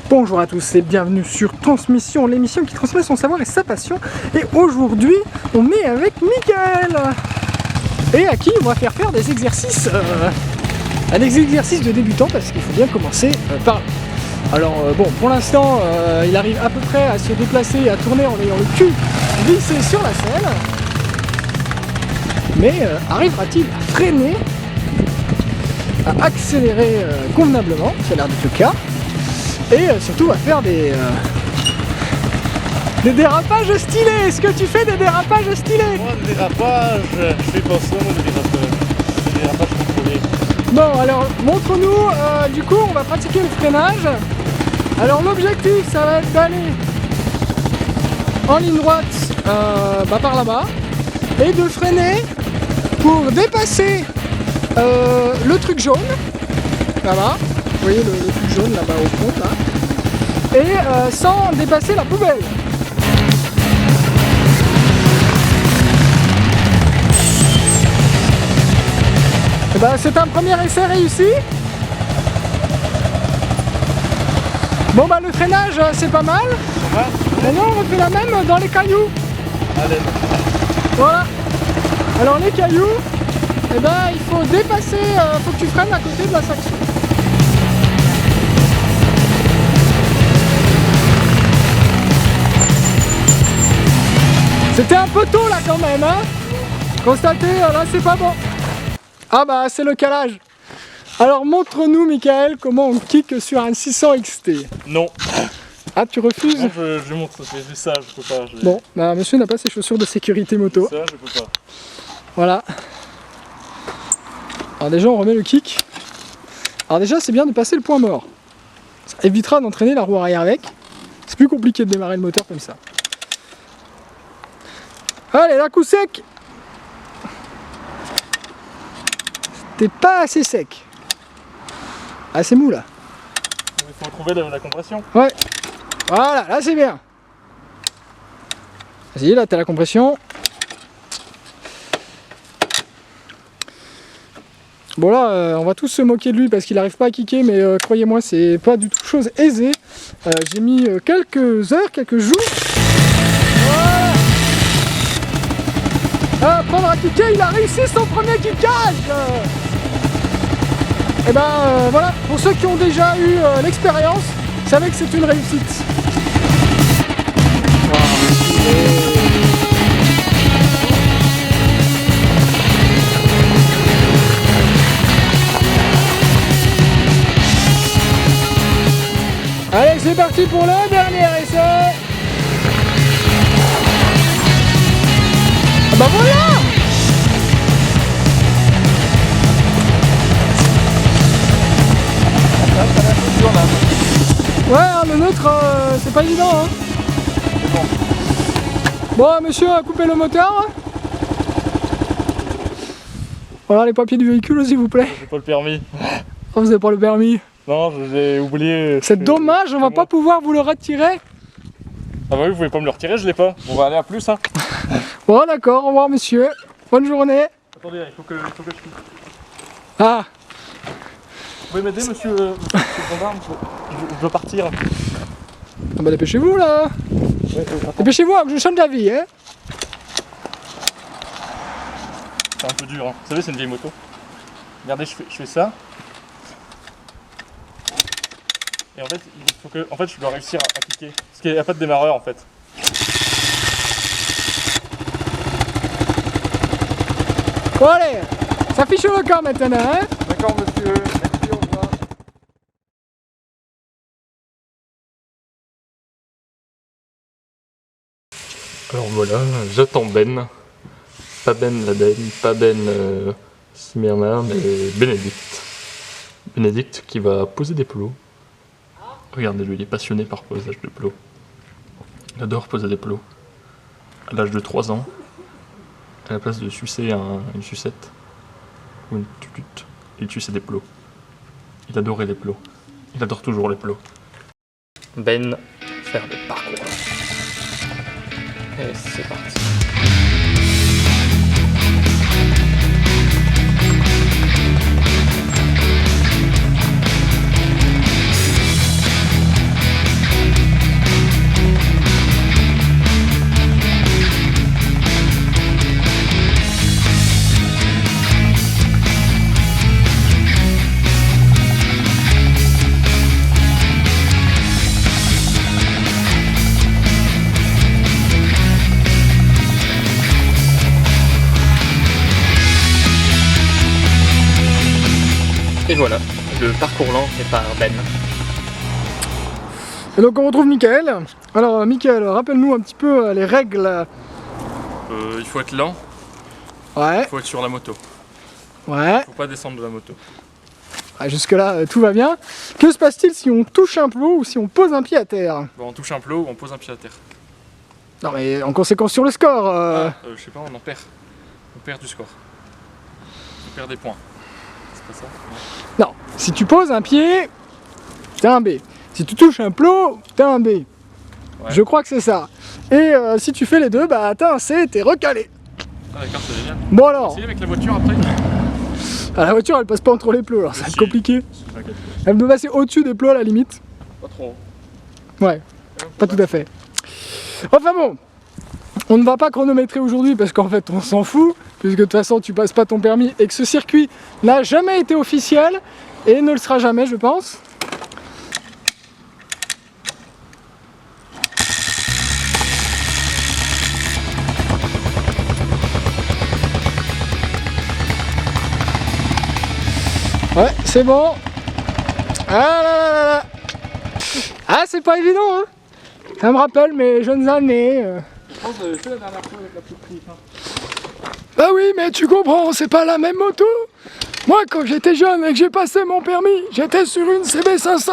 Bonjour à tous et bienvenue sur Transmission, l'émission qui transmet son savoir et sa passion. Et aujourd'hui, on est avec Michael et à qui on va faire des exercices, des exercices de débutants parce qu'il faut bien commencer par là. Alors bon, pour l'instant, il arrive à peu près à se déplacer et à tourner en ayant le cul glissé sur la selle. Mais arrivera-t-il à freiner, à accélérer convenablement? Ça a l'air d'être le cas. Et surtout à faire des dérapages stylés. Est-ce que tu fais des dérapages stylés? Moi, des dérapages, je fais pas ça, moi, des dérapages contrôlés. Bon, alors montre-nous, du coup on va pratiquer le freinage. Alors l'objectif ça va être d'aller en ligne droite par là-bas et de freiner pour dépasser le truc jaune là-bas. Vous voyez le truc jaune là-bas au fond là. Et sans dépasser la poubelle. Et ben, c'est un premier essai réussi. Bon bah le freinage c'est pas mal. Maintenant on refait la même dans les cailloux. Allez. Voilà. Alors les cailloux, et ben il faut dépasser, faut que tu freines à côté de la section. C'était un peu tôt là quand même, hein. Constatez, là c'est pas bon. Ah bah c'est le calage. Alors montre-nous Michael comment on kick sur un 600 XT. Non. Ah tu refuses? Non, je montre, c'est ça, je peux pas. Bon, bah monsieur n'a pas ses chaussures de sécurité moto. Ça, je peux pas. Voilà. Alors déjà on remet le kick. Alors déjà c'est bien de passer le point mort. Ça évitera d'entraîner la roue arrière avec. C'est plus compliqué de démarrer le moteur comme ça. Allez, la coup sec. C'était pas assez sec. Assez mou là. Il faut trouver la compression. Ouais. Voilà, là c'est bien. Vas-y, là t'as la compression. Bon là, on va tous se moquer de lui parce qu'il n'arrive pas à kicker, mais croyez-moi, c'est pas du tout chose aisée. J'ai mis quelques heures, quelques jours. Voilà. Apprendre à kicker, il a réussi son premier kickage. Et ben voilà, pour ceux qui ont déjà eu l'expérience, vous savez que c'est une réussite. Allez, c'est parti pour le dernier essai. Ah bah voilà. Ouais, le nôtre, c'est pas évident, hein. Bon, monsieur a coupé le moteur. Voilà les papiers du véhicule, s'il vous plaît. J'ai pas le permis. Oh, vous avez pas le permis? Non, j'ai oublié. C'est dommage, on va pas pouvoir vous le retirer. Ah bah oui, vous pouvez pas me le retirer, je l'ai pas. On va aller à plus, hein. Bon, d'accord, au revoir, monsieur. Bonne journée. Attendez, il faut que je quitte. Ah. Vous pouvez m'aider, monsieur le gendarme? Je dois partir. Ah bah dépêchez-vous là. Ouais, Dépêchez-vous, que je change d'avis, hein. c'est un peu dur, hein. Vous savez, c'est une vieille moto. Regardez, je fais ça. Et en fait, il faut que, je dois réussir à cliquer. Parce qu'il n'y a pas de démarreur en fait. Bon allez, ça fiche le camp maintenant, hein. D'accord, monsieur. Merci, au revoir. Alors voilà, j'attends Ben. Pas Ben Laden, pas Ben Smyrna, mais Bénédicte. Bénédicte qui va poser des plots. Regardez-le, il est passionné par posage de plots. Il adore poser des plots. À l'âge de 3 ans, à la place de sucer une sucette ou une tutute, il suçait des plots. Il adorait les plots. Il adore toujours les plots. Ben, faire le parcours. Et c'est parti. voilà, le parcours lent fait par Ben. Et donc on retrouve Mickaël. Alors Mickaël, rappelle-nous un petit peu les règles. Il faut être lent, Ouais. il faut être sur la moto. Ouais. Faut pas descendre de la moto. Jusque là tout va bien. Que se passe-t-il si on touche un plot ou si on pose un pied à terre? Bon, on touche un plot ou on pose un pied à terre. Non mais en conséquence sur le score. Je sais pas, on en perd. On perd du score. On perd des points. C'est pas ça? Non, si tu poses un pied, t'as un B. Si tu touches un plot, t'as un B. Ouais. Je crois que c'est ça. Et si tu fais les deux, bah t'as un C, t'es recalé. Ah d'accord, c'est génial. Bon alors. C'est avec la voiture après. Ah, la voiture elle passe pas entre les plots, alors ça va être compliqué. Elle peut passer au-dessus des plots à la limite. Pas trop. Ouais, pas tout à fait. Enfin bon, on ne va pas chronométrer aujourd'hui parce qu'en fait on s'en fout, puisque de toute façon tu passes pas ton permis et que ce circuit n'a jamais été officiel et ne le sera jamais je pense. Ouais, c'est bon. Ah là là là là. Ah, c'est pas évident, hein. Ça me rappelle mes jeunes années. Je pense que j'avais fait la dernière fois avec la petite clip. Bah oui, mais tu comprends, c'est pas la même moto. Moi, quand j'étais jeune et que j'ai passé mon permis, j'étais sur une CB500.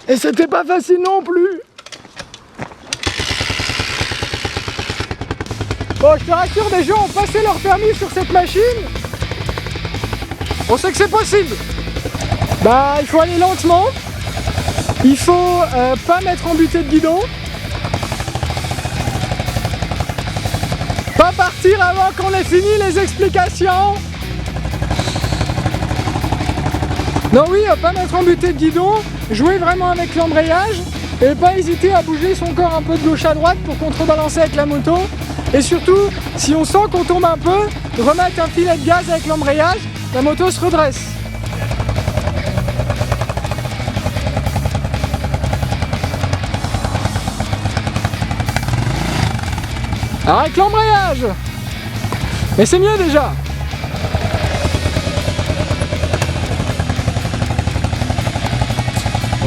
Et c'était pas facile non plus. Bon, je te rassure, des gens ont passé leur permis sur cette machine. On sait que c'est possible. Bah, il faut aller lentement. Il faut pas mettre en butée de guidon. Pas partir avant qu'on ait fini les explications. Non oui, pas mettre en butée de guidon. Jouer vraiment avec l'embrayage. Et pas hésiter à bouger son corps un peu de gauche à droite pour contrebalancer avec la moto. Et surtout, si on sent qu'on tombe un peu, remettre un filet de gaz avec l'embrayage. La moto se redresse. Alors avec l'embrayage. Mais c'est mieux déjà.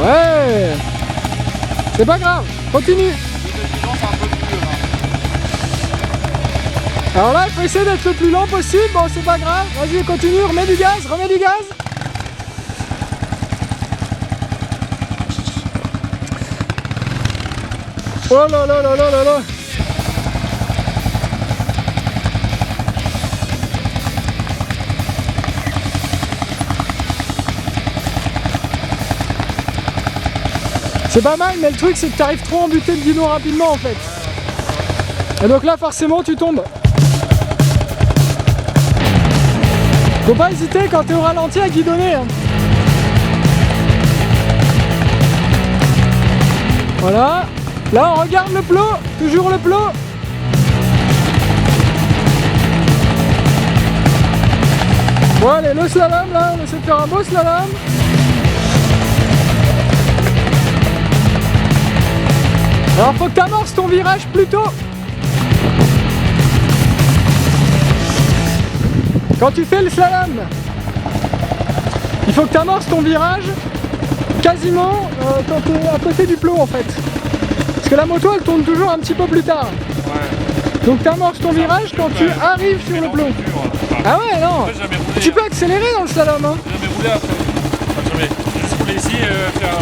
Ouais. C'est pas grave, continue. Alors là, il faut essayer d'être le plus lent possible. Bon, c'est pas grave. Vas-y, continue, remets du gaz, remets du gaz. Oh là là là là là là. C'est pas mal, mais le truc c'est que tu arrives trop en butée de guidon rapidement en fait. Et donc là forcément tu tombes. Faut pas hésiter quand t'es au ralenti à guidonner. Hein. Voilà. Là on regarde le plot, toujours le plot. Bon allez, le slalom là, on essaie de faire un beau slalom. Alors faut que tu amorces ton virage plus tôt. Quand tu fais le slalom, il faut que tu amorces ton virage quasiment quand tu es à côté du plot en fait. Parce que la moto elle tourne toujours un petit peu plus tard. Ouais. Donc tu amorces ton virage quand tu arrives sur le plot. Ah ouais non. Tu peux accélérer dans le slalom. Hein. J'ai jamais roulé après. Enfin, jamais. J'ai juste roulé ici faire...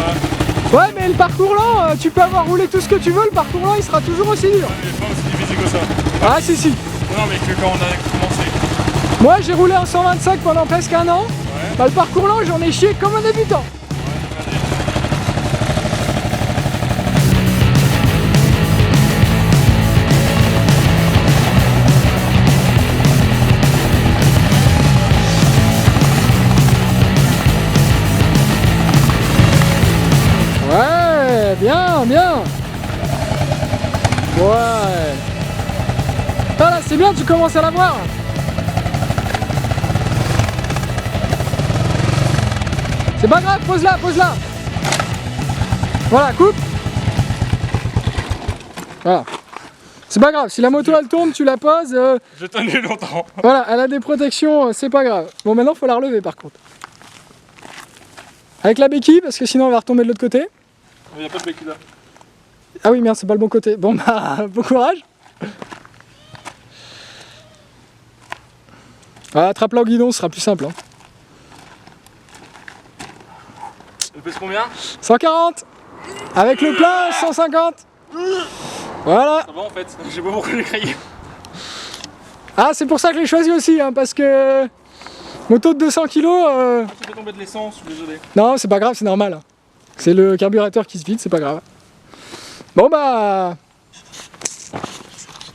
Ouais mais le parcours lent, tu peux avoir roulé tout ce que tu veux, le parcours lent il sera toujours aussi dur. Il n'est pas aussi difficile que ça. Ah si si. Non mais que quand on a commencé. Moi j'ai roulé en 125 pendant presque un an. Ouais. Bah, le parcours lent j'en ai chié comme un débutant. Bien, bien. Ouais. Ah là, c'est bien, tu commences à la voir. C'est pas grave, pose-la, pose-la. Voilà, coupe. Voilà. C'est pas grave, si la moto elle tourne, tu la poses. Je tenais longtemps. Voilà, elle a des protections, c'est pas grave. Bon, maintenant faut la relever par contre. Avec la béquille, parce que sinon on va retomber de l'autre côté. Il n'y a pas de béquille là. Ah oui, merde, c'est pas le bon côté. Bon bah, bon courage. Ah, attrape-la au guidon, ce sera plus simple. Hein. Elle pèse combien? 140. Avec le plein, 150. Voilà. Ça va en fait, j'ai pas beaucoup de crier. Ah, c'est pour ça que je l'ai choisi aussi, hein, parce que moto de 200 kg. Tu peux tomber de l'essence, je suis désolé. Non, c'est pas grave, c'est normal. C'est le carburateur qui se vide, c'est pas grave. Bon bah,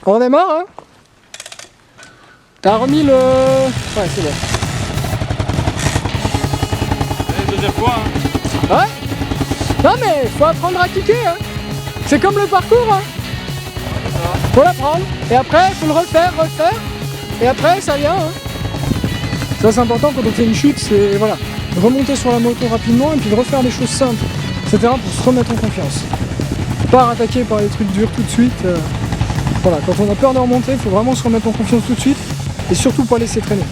on démarre. Hein. T'as remis le... Ouais, c'est bon. C'est la deuxième fois. Hein. Ouais. Non mais faut apprendre à kicker. Hein. C'est comme le parcours. Hein. Faut l'apprendre. Et après, faut le refaire. Et après, ça vient. Hein. Ça c'est important quand on fait une chute, c'est voilà, de remonter sur la moto rapidement et puis de refaire des choses simples, etc. pour se remettre en confiance. Pas attaquer par les trucs durs tout de suite. Voilà, quand on a peur de remonter, il faut vraiment se remettre en confiance tout de suite et surtout pas laisser traîner.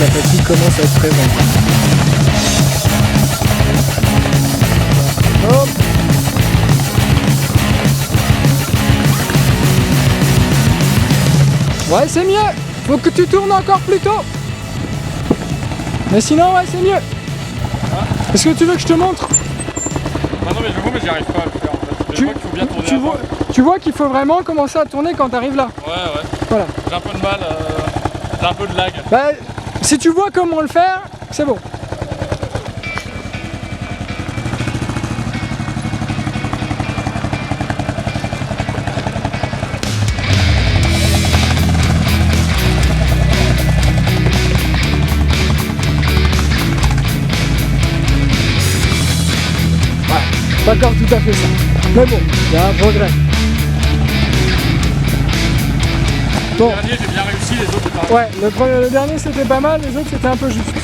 La fatigue commence à être présente. Hop. Ouais, c'est mieux. Faut que tu tournes encore plus tôt. Mais sinon, ouais, c'est mieux. Est-ce que tu veux que je te montre? Ah non mais je vois mais j'y arrive pas à le faire en fait. Je vois qu'il faut bien tourner avant. Tu vois qu'il faut vraiment commencer à tourner quand tu arrives là. Ouais. Voilà. J'ai un peu de mal, j'ai un peu de lag. Bah, si tu vois comment le faire, c'est bon. Ouais, pas encore tout à fait ça. Mais bon, il y a un progrès. Bon. Le dernier j'ai bien réussi, les autres c'est pas. Ouais, le dernier c'était pas mal, les autres c'était un peu juste.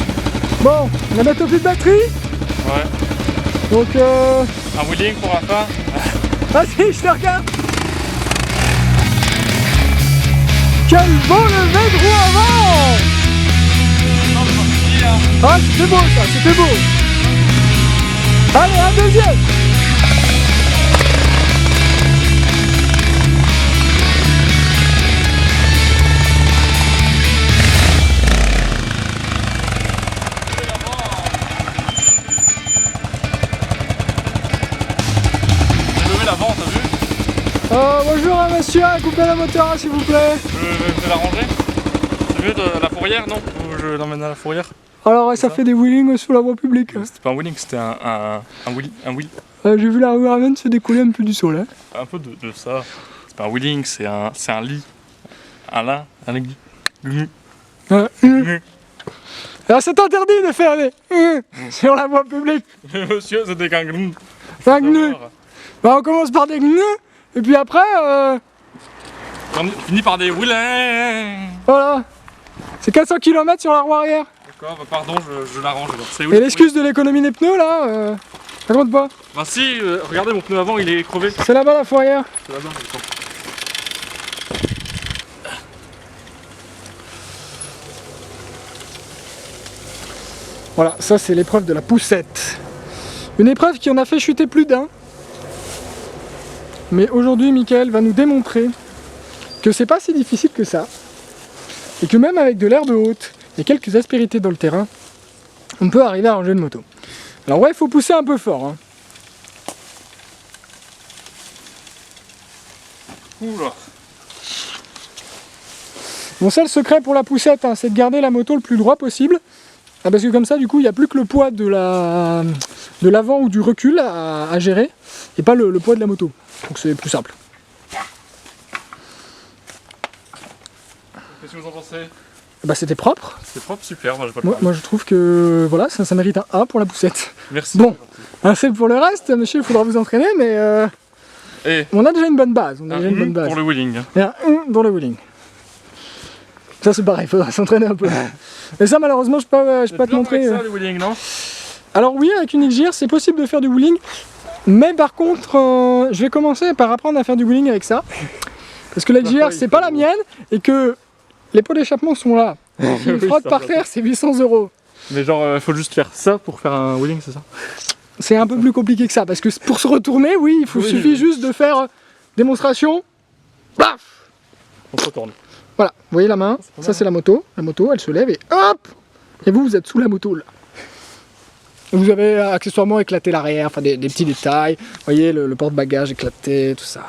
Bon, on va mettre plus de batterie. Ouais. Donc un wheeling pour la fin. Vas-y, je te regarde. Quel beau levé de roue avant. Non, c'est pas fini là. Ah, c'était beau ça, c'était beau. Allez, un deuxième. L'avant, t'as vu? Bonjour monsieur, coupez la moteur s'il vous plaît. Je vais la ranger. C'est mieux de la fourrière, non? Ou je l'emmène à la fourrière? Alors ça fait des wheelings sur la voie publique. C'était pas un wheeling, c'était un wheel. J'ai vu la rue Armen se décoller un peu du sol. Hein. Un peu de ça. C'est pas un wheeling, c'est un lit. Un lit. Alors c'est interdit de faire des sur la voie publique. Monsieur, c'était qu'un gnou. Un gneu. Bah, on commence par des gneux, et puis après, On finit par des wheelings. voilà. C'est 400 km sur la roue arrière. D'accord, bah pardon, je l'arrange alors. Et l'excuse de l'économie des pneus là, ça compte pas. Bah si, regardez mon pneu avant, il est crevé. C'est là-bas la fourrière. C'est là-bas, d'accord. Voilà, ça c'est l'épreuve de la poussette. Une épreuve qui en a fait chuter plus d'un. Mais aujourd'hui, Mickaël va nous démontrer que c'est pas si difficile que ça. Et que même avec de l'herbe haute et quelques aspérités dans le terrain, on peut arriver à ranger une moto. Alors ouais, il faut pousser un peu fort. Hein. Oula. Mon seul secret pour la poussette, hein, c'est de garder la moto le plus droit possible. Ah, parce que comme ça, du coup, il n'y a plus que le poids de l'avant ou du recul à gérer, et pas le poids de la moto. Donc c'est plus simple. Qu'est-ce que vous en pensez? Bah c'était propre. C'est propre, super, moi j'ai pas le Moi je trouve que voilà, ça mérite un A pour la poussette. Merci. Bon, un C pour le reste, monsieur, il faudra vous entraîner, mais Et On a déjà une bonne base. On a un déjà une bonne base. pour le wheeling. Il y a un dans le wheeling. Ça c'est pareil, il faudra s'entraîner un peu. Et ça malheureusement je peux pas te montrer. Ça, le wheeling, non? Alors oui, avec une XJR c'est possible de faire du wheeling. Mais par contre, je vais commencer par apprendre à faire du wheeling avec ça. Parce que la XJR c'est pas la mienne et que les pots d'échappement sont là. Une frotte par terre c'est 800 €. Mais genre, faut juste faire ça pour faire un wheeling, c'est ça? C'est un peu plus compliqué que ça. Parce que pour se retourner, oui, il suffit juste de faire démonstration. Paf! On se retourne. Voilà, vous voyez la main, ça c'est la moto. La moto, elle se lève et hop! Et vous êtes sous la moto là. Vous avez accessoirement éclaté l'arrière, enfin des petits détails. Vous voyez le porte-bagages éclaté, tout ça.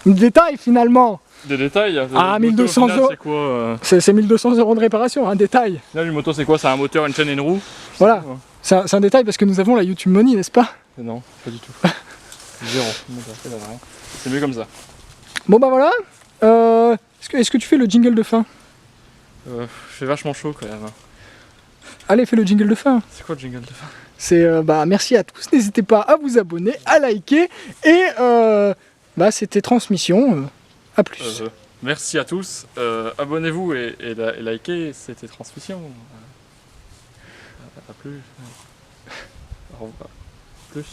Détail finalement. Des détails. Ah, Une moto, 1200 au final, €. C'est quoi C'est 1200 € de réparation, un détail. Là, une moto, c'est quoi? C'est un moteur, une chaîne et une roue? Voilà, Ouais. c'est un détail parce que nous avons la YouTube Money, n'est-ce pas? Non, pas du tout. Zéro. C'est mieux comme ça. Bon bah voilà. Est-ce que tu fais le jingle de fin? Fait vachement chaud quand même. Allez, fais le jingle de fin. C'est quoi le jingle de fin? C'est merci à tous, n'hésitez pas à vous abonner, à liker et c'était Transmission, à plus. Merci à tous. Abonnez-vous et likez. C'était Transmission. À plus. Au revoir. Plus.